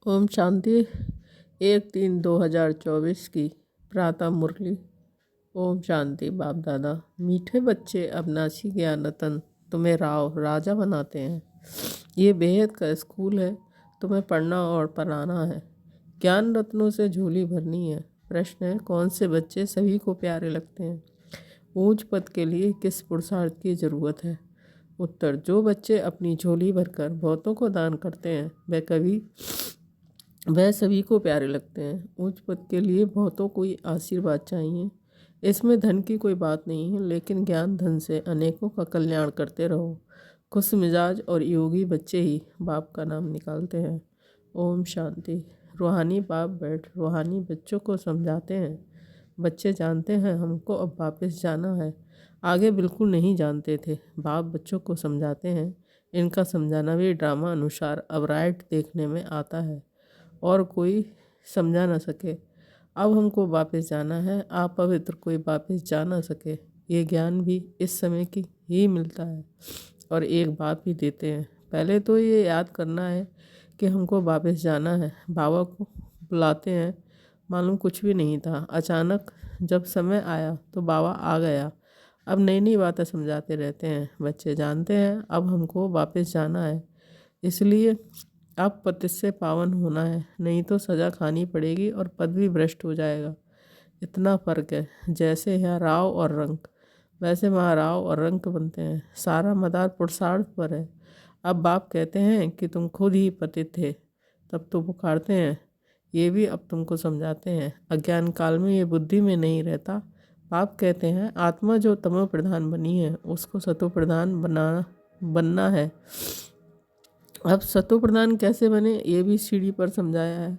ओम शांति। 1/3/2024 की प्रातः मुरली। ओम शांति। बाप दादा, मीठे बच्चे अविनाशी ज्ञान रतन तुम्हें राव राजा बनाते हैं। ये बेहद का स्कूल है, तुम्हें पढ़ना और पढ़ाना है, ज्ञान रत्नों से झोली भरनी है। प्रश्न है, कौन से बच्चे सभी को प्यारे लगते हैं? ऊंच पद के लिए किस पुरुषार्थ की ज़रूरत है? उत्तर, जो बच्चे अपनी झोली भरकर बहुतों को दान करते हैं वह सभी को प्यारे लगते हैं। उच्च पद के लिए बहुतों को आशीर्वाद चाहिए। इसमें धन की कोई बात नहीं है, लेकिन ज्ञान धन से अनेकों का कल्याण करते रहो। खुश मिजाज और योगी बच्चे ही बाप का नाम निकालते हैं। ओम शांति। रूहानी बाप बैठ रूहानी बच्चों को समझाते हैं। बच्चे जानते हैं हमको अब वापस जाना है। आगे बिल्कुल नहीं जानते थे। बाप बच्चों को समझाते हैं। इनका समझाना भी ड्रामा अनुसार अब राइट देखने में आता है और कोई समझा ना सके। अब हमको वापस जाना है, आप पवित्र कोई वापस जा ना सके। ये ज्ञान भी इस समय की ही मिलता है और एक बाप ही देते हैं। पहले तो ये याद करना है कि हमको वापस जाना है। बाबा को बुलाते हैं, मालूम कुछ भी नहीं था। अचानक जब समय आया तो बाबा आ गया। अब नई नई बातें समझाते रहते हैं। बच्चे जानते हैं अब हमको वापस जाना है, इसलिए अब पतित से पावन होना है, नहीं तो सज़ा खानी पड़ेगी और पद भी भ्रष्ट हो जाएगा। इतना फ़र्क है। जैसे यहाँ राव और रंक, वैसे वहाँ राव और रंक बनते हैं। सारा मदार पुरुषार्थ पर है। अब बाप कहते हैं कि तुम खुद ही पतित थे, तब तो पुकारते हैं। ये भी अब तुमको समझाते हैं। अज्ञान काल में ये बुद्धि में नहीं रहता। बाप कहते हैं आत्मा जो तमो प्रधान बनी है उसको सतो प्रधान बनना है। अब सतो प्रधान कैसे बने ये भी सीढ़ी पर समझाया है।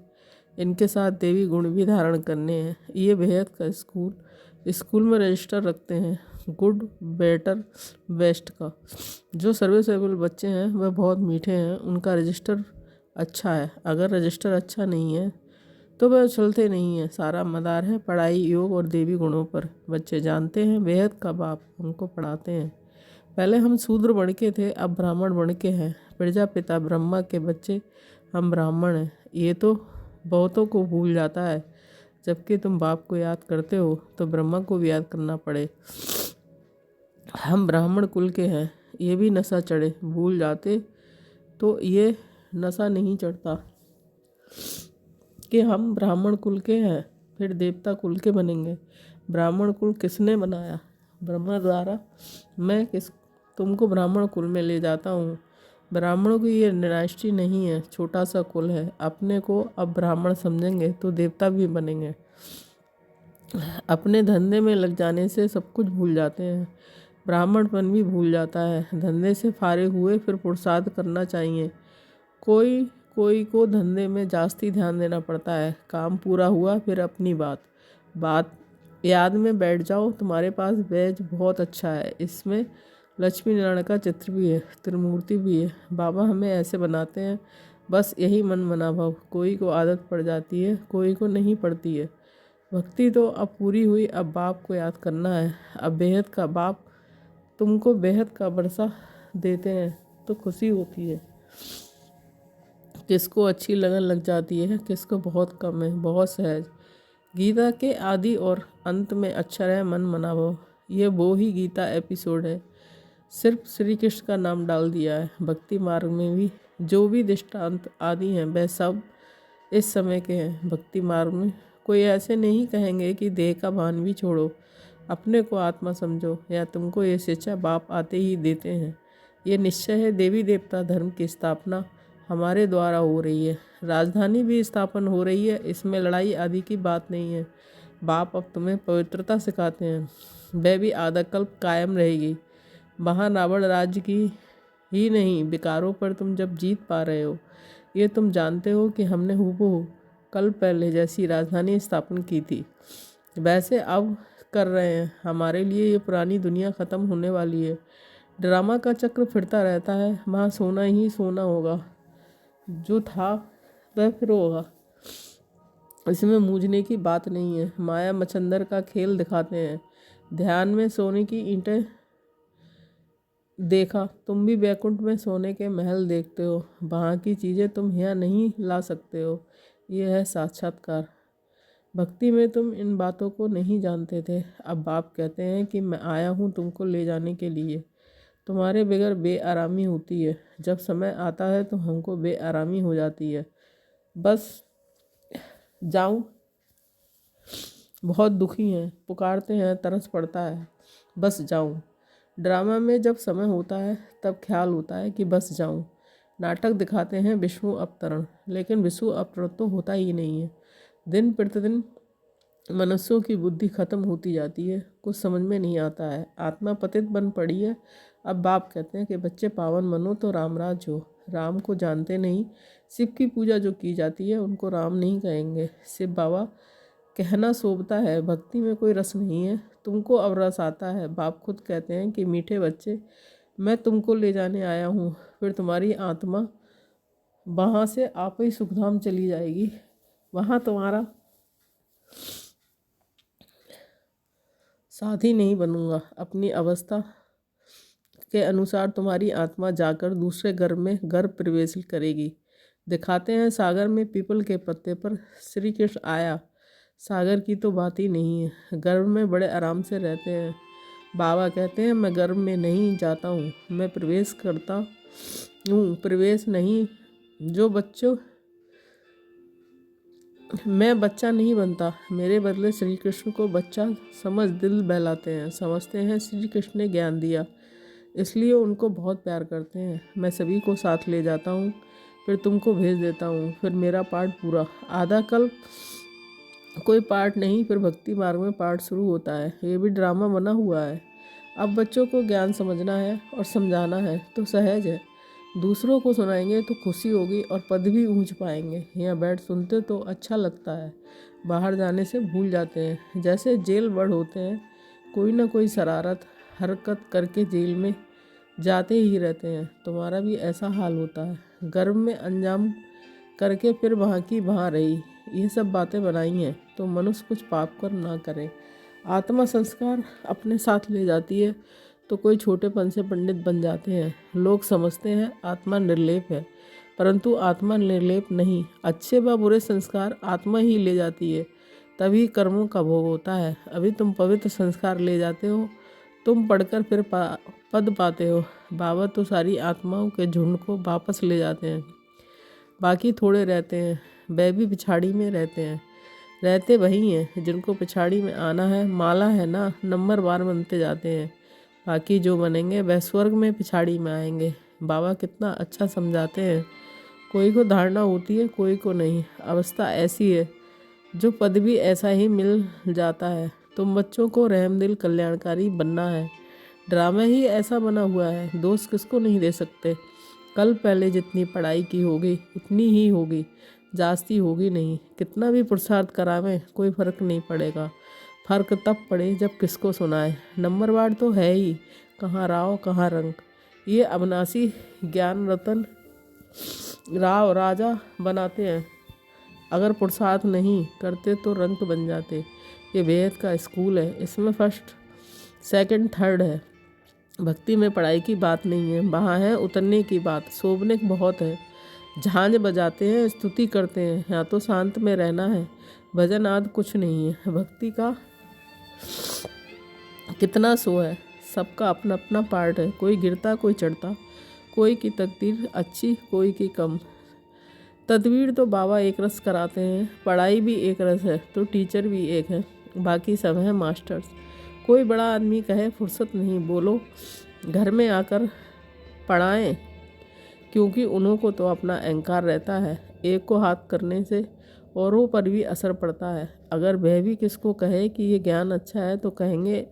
इनके साथ देवी गुण भी धारण करने हैं। ये बेहद का स्कूल में रजिस्टर रखते हैं, गुड बेटर बेस्ट का। जो सर्विसेबल बच्चे हैं वह बहुत मीठे हैं, उनका रजिस्टर अच्छा है। अगर रजिस्टर अच्छा नहीं है तो वह चलते नहीं है। सारा मदार है पढ़ाई योग और देवी गुणों पर। बच्चे जानते हैं बेहद का बाप उनको पढ़ाते हैं। पहले हम शूद्र बन के थे, अब ब्राह्मण बन के हैं। प्रजापिता ब्रह्मा के बच्चे हम ब्राह्मण हैं। ये तो बहुतों को भूल जाता है। जबकि तुम बाप को याद करते हो तो ब्रह्मा को भी याद करना पड़े। हम ब्राह्मण कुल के हैं, ये भी नशा चढ़े भूल जाते तो ये नशा नहीं चढ़ता कि हम ब्राह्मण कुल के हैं, फिर देवता कुल के बनेंगे। ब्राह्मण कुल किसने बनाया? ब्रह्मा द्वारा। मैं तुमको ब्राह्मण कुल में ले जाता हूँ। ब्राह्मणों की ये डायनेस्टी नहीं है, छोटा सा कुल है। अपने को अब ब्राह्मण समझेंगे तो देवता भी बनेंगे। अपने धंधे में लग जाने से सब कुछ भूल जाते हैं। ब्राह्मणपन भी भूल जाता है। धंधे से फारिग हुए फिर पुरुषार्थ करना चाहिए। कोई कोई को धंधे में जास्ती ध्यान देना पड़ता है। काम पूरा हुआ फिर अपनी बात याद में बैठ जाओ। तुम्हारे पास बैज बहुत अच्छा है, इसमें लक्ष्मी नारायण का चित्र भी है, त्रिमूर्ति भी है। बाबा हमें ऐसे बनाते हैं, बस यही मन मना भाव। कोई को आदत पड़ जाती है, कोई को नहीं पड़ती है। भक्ति तो अब पूरी हुई, अब बाप को याद करना है। अब बेहद का बाप तुमको बेहद का बरसा देते हैं तो खुशी होती है। किसको अच्छी लगन लग जाती है, किसको बहुत कम है, बहुत सहज। गीता के आदि और अंत में अक्षर है मन मनाभव। ये वो ही गीता एपिसोड है, सिर्फ श्री कृष्ण का नाम डाल दिया है। भक्ति मार्ग में भी जो भी दृष्टांत आदि हैं वह सब इस समय के हैं। भक्ति मार्ग में कोई ऐसे नहीं कहेंगे कि देह का भान भी छोड़ो, अपने को आत्मा समझो, या तुमको ये शिक्षा बाप आते ही देते हैं। ये निश्चय है देवी देवता धर्म की स्थापना हमारे द्वारा हो रही है। राजधानी भी स्थापन हो रही है, इसमें लड़ाई आदि की बात नहीं है। बाप अब तुम्हें पवित्रता सिखाते हैं, वह भी आधा कल्प कायम रहेगी। वहाँ रावण राज्य की ही नहीं, विकारों पर तुम जब जीत पा रहे हो, ये तुम जानते हो कि हमने हूबहू कल पहले जैसी राजधानी स्थापन की थी, वैसे अब कर रहे हैं। हमारे लिए ये पुरानी दुनिया ख़त्म होने वाली है। ड्रामा का चक्र फिरता रहता है, वहाँ सोना ही सोना होगा। जो था वह फिर होगा, इसमें मूझने की बात नहीं है। माया मच्छंदर का खेल दिखाते हैं। ध्यान में सोने की ईंटें देखा, तुम भी बैकुंठ में सोने के महल देखते हो, वहाँ की चीज़ें तुम यहाँ नहीं ला सकते हो। ये है साक्षात्कार। भक्ति में तुम इन बातों को नहीं जानते थे। अब बाप कहते हैं कि मैं आया हूँ तुमको ले जाने के लिए। तुम्हारे बगैर बेआरामी होती है, जब समय आता है तो हमको बेआरामी हो जाती है। बस जाऊँ, बहुत दुखी हैं, पुकारते हैं, तरस पड़ता है, बस जाऊँ। ड्रामा में जब समय होता है तब ख्याल होता है कि बस जाऊँ। नाटक दिखाते हैं विष्णु अवतरण, लेकिन विष्णु अवतरण तो होता ही नहीं है। दिन प्रतिदिन मनुष्यों की बुद्धि खत्म होती जाती है, कुछ समझ में नहीं आता है। आत्मा पतित बन पड़ी है। अब बाप कहते हैं कि बच्चे पावन बनो तो रामराज हो। राम को जानते नहीं, शिव की पूजा जो की जाती है उनको राम नहीं कहेंगे। शिव बाबा कहना शोभता है, भक्ति में कोई रस नहीं है। तुमको अब रस आता है। बाप खुद कहते हैं कि मीठे बच्चे, मैं तुमको ले जाने आया हूँ, फिर तुम्हारी आत्मा वहाँ से आप ही सुखधाम चली जाएगी। वहाँ तुम्हारा साथी नहीं बनूंगा। अपनी अवस्था के अनुसार तुम्हारी आत्मा जाकर दूसरे गर्भ में गर्भ प्रवेश करेगी। दिखाते हैं सागर में पीपल के पत्ते पर श्री कृष्ण आया। सागर की तो बात ही नहीं है। गर्भ में बड़े आराम से रहते हैं। बाबा कहते हैं मैं गर्भ में नहीं जाता हूँ, मैं प्रवेश करता हूँ। प्रवेश नहीं, जो बच्चों मैं बच्चा नहीं बनता, मेरे बदले श्री कृष्ण को बच्चा समझ दिल बहलाते हैं। समझते हैं श्री कृष्ण ने ज्ञान दिया, इसलिए उनको बहुत प्यार करते हैं। मैं सभी को साथ ले जाता हूँ, फिर तुमको भेज देता हूँ, फिर मेरा पाठ पूरा। आधा कल कोई पाठ नहीं, फिर भक्ति मार्ग में पाठ शुरू होता है। ये भी ड्रामा बना हुआ है। अब बच्चों को ज्ञान समझना है और समझाना है तो सहज है। दूसरों को सुनाएंगे तो खुशी होगी और पद भी ऊंच पाएंगे। यहाँ बैठ सुनते तो अच्छा लगता है, बाहर जाने से भूल जाते हैं। जैसे जेल बड़ होते हैं, कोई ना कोई शरारत हरकत करके जेल में जाते ही रहते हैं। तुम्हारा भी ऐसा हाल होता है। गर्भ में अंजाम करके फिर वहाँ की वहाँ रही, ये सब बातें बनाई हैं तो मनुष्य कुछ पाप कर ना करे। आत्मा संस्कार अपने साथ ले जाती है तो कोई छोटेपन से पंडित बन जाते हैं। लोग समझते हैं आत्मा निर्लेप है, परंतु आत्मा निर्लेप नहीं। अच्छे व बुरे संस्कार आत्मा ही ले जाती है, तभी कर्मों का भोग होता है। अभी तुम पवित्र संस्कार ले जाते हो, तुम पढ़कर फिर पद पाते हो। बाबा तो सारी आत्माओं के झुंड को वापस ले जाते हैं, बाकी थोड़े रहते हैं। वह भी पिछाड़ी में रहते हैं। रहते वही हैं जिनको पिछाड़ी में आना है। माला है ना, नंबर बार बनते जाते हैं। बाकी जो बनेंगे वह स्वर्ग में पिछाड़ी में आएंगे। बाबा कितना अच्छा समझाते हैं। कोई को धारणा होती है, कोई को नहीं। अवस्था ऐसी है, जो पद भी ऐसा ही मिल जाता है। तुम बच्चों को रहमदिल कल्याणकारी बनना है। ड्रामा ही ऐसा बना हुआ है, दोष किसको नहीं दे सकते। कल पहले जितनी पढ़ाई की होगी उतनी ही होगी, जास्ती होगी नहीं। कितना भी पुरुषार्थ करावें कोई फ़र्क नहीं पड़ेगा। फ़र्क तब पड़े जब किसको सुनाए। नंबरवार तो है ही, कहाँ राव कहाँ रंग। ये अविनाशी ज्ञान रतन राव राजा बनाते हैं। अगर पुरुषार्थ नहीं करते तो रंक बन जाते। ये बेहद का स्कूल है, इसमें फर्स्ट सेकंड थर्ड है। भक्ति में पढ़ाई की बात नहीं है, वहाँ है उतरने की बात। शोभने बहुत है, झांझ बजाते हैं, स्तुति करते हैं। यहाँ तो शांत में रहना है, भजन आदि कुछ नहीं है। भक्ति का कितना सो है, सबका अपना अपना पार्ट है। कोई गिरता कोई चढ़ता, कोई की तकदीर अच्छी कोई की कम। तदबीर तो बाबा एक रस कराते हैं, पढ़ाई भी एक रस है तो टीचर भी एक है, बाकी सब हैं मास्टर्स। कोई बड़ा आदमी कहे फुर्सत नहीं, बोलो घर में आकर पढ़ाएं, क्योंकि उन्हों को तो अपना अहंकार रहता है। एक को हाथ करने से औरों पर भी असर पड़ता है। अगर वह भी किसको कहे कि ये ज्ञान अच्छा है तो कहेंगे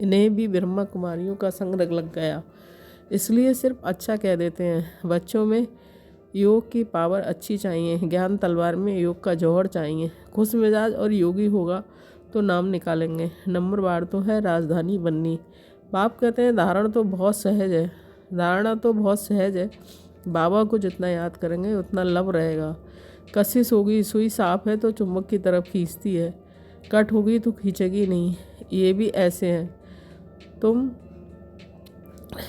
इन्हें भी ब्रह्मा कुमारियों का संग लग गया, इसलिए सिर्फ अच्छा कह देते हैं। बच्चों में योग की पावर अच्छी चाहिए, ज्ञान तलवार में योग का जौहर चाहिए। खुश मिजाज और योगी होगा तो नाम निकालेंगे। नंबरवार तो है राजधानी बननी। बाप कहते हैं धारणा तो बहुत सहज है। बाबा को जितना याद करेंगे उतना लव रहेगा। कशिश होगी, सुई साफ है तो चुम्बक की तरफ खींचती है, कट होगी तो खींचेगी नहीं। ये भी ऐसे हैं, तुम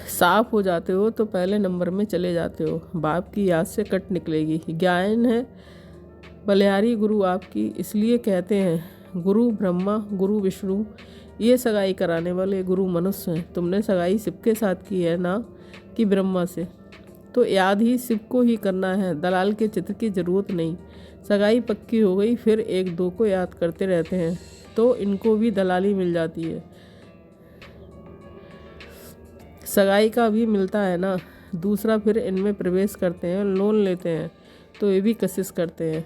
साफ हो जाते हो तो पहले नंबर में चले जाते हो। बाप की याद से कट निकलेगी। ज्ञान है बलिहारी गुरु आपकी, इसलिए कहते हैं गुरु ब्रह्मा गुरु विष्णु, ये सगाई कराने वाले गुरु मनुष्य हैं। तुमने सगाई शिव के साथ की है ना कि ब्रह्मा से, तो याद ही शिव को ही करना है, दलाल के चित्र की ज़रूरत नहीं। सगाई पक्की हो गई फिर एक दो को याद करते रहते हैं तो इनको भी दलाली मिल जाती है। सगाई का भी मिलता है ना। दूसरा फिर इनमें प्रवेश करते हैं, लोन लेते हैं तो ये भी कशिश करते हैं।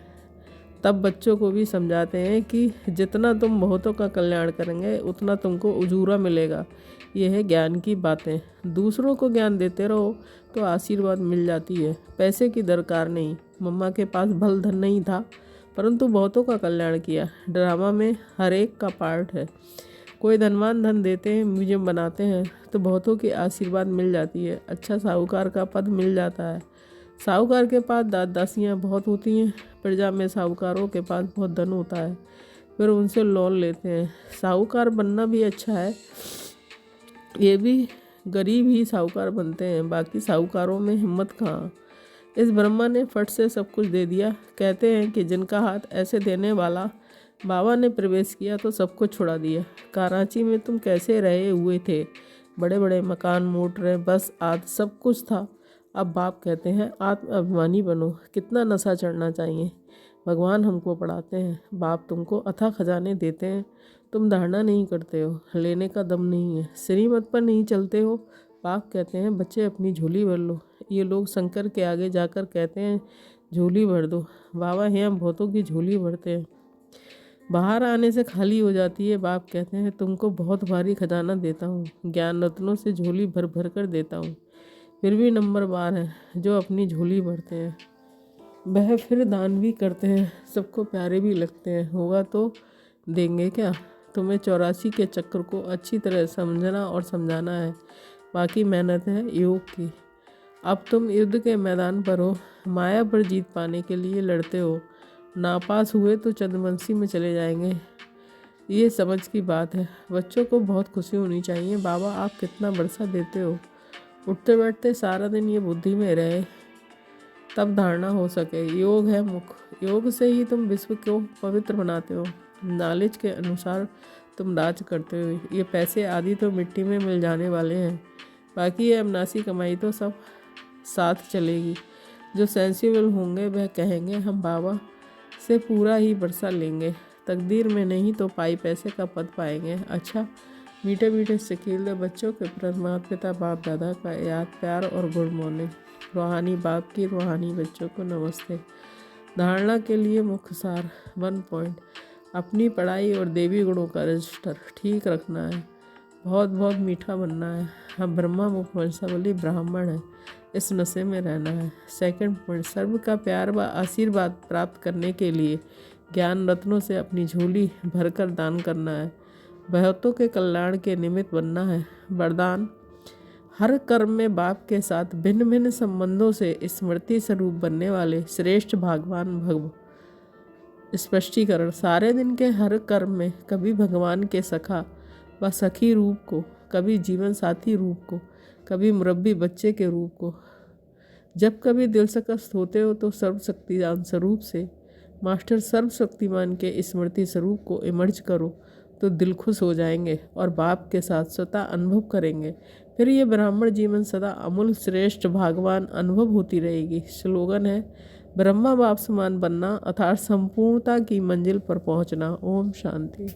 तब बच्चों को भी समझाते हैं कि जितना तुम बहुतों का कल्याण करेंगे उतना तुमको उजूरा मिलेगा। ये है ज्ञान की बातें। दूसरों को ज्ञान देते रहो तो आशीर्वाद मिल जाती है। पैसे की दरकार नहीं। मम्मा के पास भल धन नहीं था परंतु बहुतों का कल्याण किया। ड्रामा में हर एक का पार्ट है। कोई धनवान धन देते हैं, म्यूजियम बनाते हैं तो बहुतों की आशीर्वाद मिल जाती है। अच्छा साहूकार का पद मिल जाता है। साहूकार के पास दास दासियाँ बहुत होती हैं। प्रजा में साहूकारों के पास बहुत धन होता है, फिर उनसे लोन लेते हैं। साहूकार बनना भी अच्छा है, ये भी गरीब ही साहूकार बनते हैं, बाकी साहूकारों में हिम्मत कहाँ। इस ब्रह्मा ने फट से सब कुछ दे दिया। कहते हैं कि जिनका हाथ ऐसे देने वाला बाबा ने प्रवेश किया तो सब कुछ छुड़ा दिया। कराची में तुम कैसे रहे हुए थे, बड़े बड़े मकान, मोटरें, बस आदि सब कुछ था। अब बाप कहते हैं आत्म अभिमानी बनो। कितना नशा चढ़ना चाहिए, भगवान हमको पढ़ाते हैं। बाप तुमको अथाह खजाने देते हैं, तुम धारणा नहीं करते हो, लेने का दम नहीं है, श्रीमत पर नहीं चलते हो। बाप कहते हैं बच्चे अपनी झोली भर लो। ये लोग शंकर के आगे जाकर कहते हैं झोली भर दो। बाबा यहाँ बहुतों की झोली भरते हैं, बाहर आने से खाली हो जाती है। बाप कहते हैं तुमको बहुत भारी खजाना देता हूँ, ज्ञान रत्नों से झोली भर भर कर देता हूँ। फिर भी नंबर बार हैं जो अपनी झोली भरते हैं, वह फिर दान भी करते हैं, सबको प्यारे भी लगते हैं। होगा तो देंगे क्या। तुम्हें 84 के चक्र को अच्छी तरह समझना और समझाना है, बाकी मेहनत है योग की। अब तुम युद्ध के मैदान पर हो, माया पर जीत पाने के लिए लड़ते हो। नापास हुए तो चंद्रवंशी में चले जाएंगे, ये समझ की बात है। बच्चों को बहुत खुशी होनी चाहिए। बाबा आप कितना बरसा देते हो। उठते बैठते सारा दिन ये बुद्धि में रहे तब धारणा हो सके। योग है मुख, योग से ही तुम विश्व को पवित्र बनाते हो। नॉलेज के अनुसार तुम राज करते हो। ये पैसे आदि तो मिट्टी में मिल जाने वाले हैं, बाकी ये अविनाशी कमाई तो सब साथ चलेगी। जो सेंसिबल होंगे वह कहेंगे हम बाबा से पूरा ही बरसा लेंगे, तकदीर में नहीं तो पाई पैसे का पद पाएंगे। अच्छा मीठे मीठे सिकील बच्चों के प्रति माता पिता बाप दादा का याद प्यार और गुड मॉर्निंग। रूहानी बाप की रूहानी बच्चों को नमस्ते। धारणा के लिए मुख्य सार 1 पॉइंट, अपनी पढ़ाई और देवी गुणों का रजिस्टर ठीक रखना है, बहुत बहुत मीठा बनना है। हम ब्रह्मा मुख वंशावली ब्राह्मण है, इस नशे में रहना है। 2 पॉइंट, सर्व का प्यार व आशीर्वाद प्राप्त करने के लिए ज्ञान रत्नों से अपनी झोली भरकर दान करना है। बहुतों के कल्याण के निमित्त बनना है। वरदान, हर कर्म में बाप के साथ भिन्न भिन्न संबंधों से स्मृति स्वरूप बनने वाले श्रेष्ठ भगवान भगव। स्पष्टीकरण, सारे दिन के हर कर्म में कभी भगवान के सखा व सखी रूप को, कभी जीवन साथी रूप को, कभी मुरब्बी बच्चे के रूप को। जब कभी दिल शकस्त होते हो तो सर्वशक्तिमान स्वरूप से मास्टर सर्वशक्तिमान के स्मृति स्वरूप को इमर्ज करो तो दिल खुश हो जाएंगे और बाप के साथ स्वतः अनुभव करेंगे। फिर ये ब्राह्मण जीवन सदा अमूल श्रेष्ठ भगवान अनुभव होती रहेगी। स्लोगन है ब्रह्मा बाप समान बनना अर्थात संपूर्णता की मंजिल पर पहुंचना। ओम शांति।